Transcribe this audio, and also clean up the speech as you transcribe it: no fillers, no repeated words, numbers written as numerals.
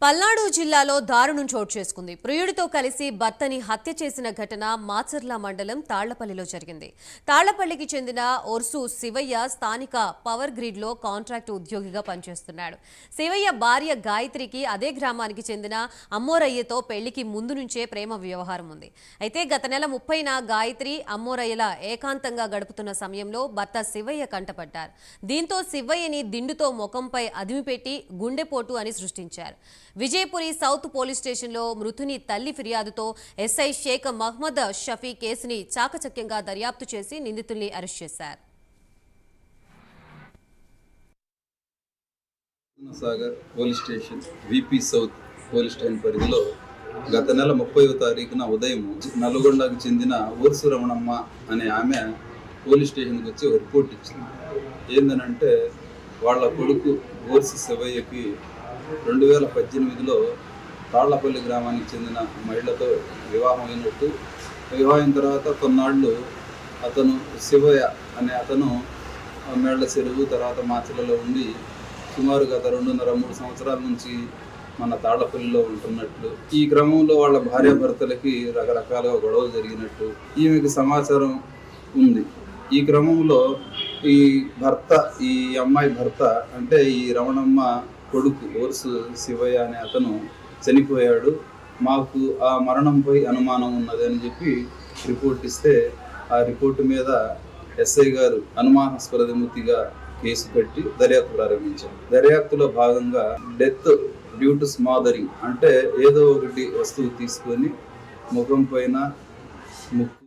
పల్నాడు జిల్లాలో దారుణం చోటు చేసుకుంది. ప్రియుడితో కలిసి భర్తని హత్య చేసిన ఘటన మాచర్ల మండలం తాళ్లపల్లిలో జరిగింది. తాళ్లపల్లికి చెందిన ఒర్సు శివయ్య స్థానిక పవర్ గ్రిడ్ లో కాంట్రాక్ట్ ఉద్యోగిగా పనిచేస్తున్నాడు. శివయ్య భార్య గాయత్రికి అదే గ్రామానికి చెందిన అమ్మోరయ్యతో పెళ్లికి ముందు నుంచే ప్రేమ వ్యవహారం ఉంది. అయితే గత నెల 30న గాయత్రి అమ్మోరయ్యల ఏకాంతంగా గడుపుతున్న సమయంలో భర్త శివయ్య కంటపడ్డారు. దీంతో శివయ్యని దిండుతో ముఖంపై అదిమిపెట్టి గుండెపోటు అని సృష్టించారు. విజయపురి సౌత్ పోలీస్ స్టేషన్లో మృతుని తల్లి ఫిర్యాదుతో ఎస్ఐ షేక్ మహ్మద్ షఫీ కేసుని చాకచక్యంగా దర్యాప్తు చేసి నిందితుల్ని అరెస్ట్ చేశారు. Sagar police station VP south police station పరిధిలో గత నెల 30వ తారీఖున ఉదయం నల్గొండకు చెందిన ఊర్సు రమణమ్మ అనే ఆమె పోలీస్ స్టేషన్కి వచ్చి రిపోర్ట్ ఇచ్చింది. ఏందనంటే వాళ్ళ కొడుకు ఊర్సు శివయ్యకి 2018లో తాళ్లపల్లి గ్రామానికి చెందిన మహిళతో వివాహం అయినట్టు, వివాహం తర్వాత కొన్నాళ్ళు అతను శివయ్య అనే అతను మేళ్ల చెరువు తర్వాత మాచర్లలో ఉండి సుమారు గత 2.5-3 సంవత్సరాల నుంచి మన తాళ్లపల్లిలో ఉంటున్నట్లు, ఈ క్రమంలో వాళ్ళ భార్యాభర్తలకి రకరకాలుగా గొడవలు జరిగినట్టు ఈమెకి సమాచారం ఉంది. ఈ క్రమంలో ఈ అమ్మాయి భర్త అంటే ఈ రమణమ్మ కొడుకు ఊర్సు శివయ్య అనే అతను చనిపోయాడు, మాకు ఆ మరణంపై అనుమానం ఉన్నది అని చెప్పి రిపోర్ట్ ఇస్తే ఆ రిపోర్టు మీద ఎస్ఐ గారు అనుమానాస్పదమూర్తిగా కేసు పెట్టి దర్యాప్తు ప్రారంభించారు. దర్యాప్తులో భాగంగా డెత్ డ్యూ టు స్మాదరింగ్ అంటే ఏదో ఒకటి వస్తువు తీసుకొని ముఖం పైన ముక్కు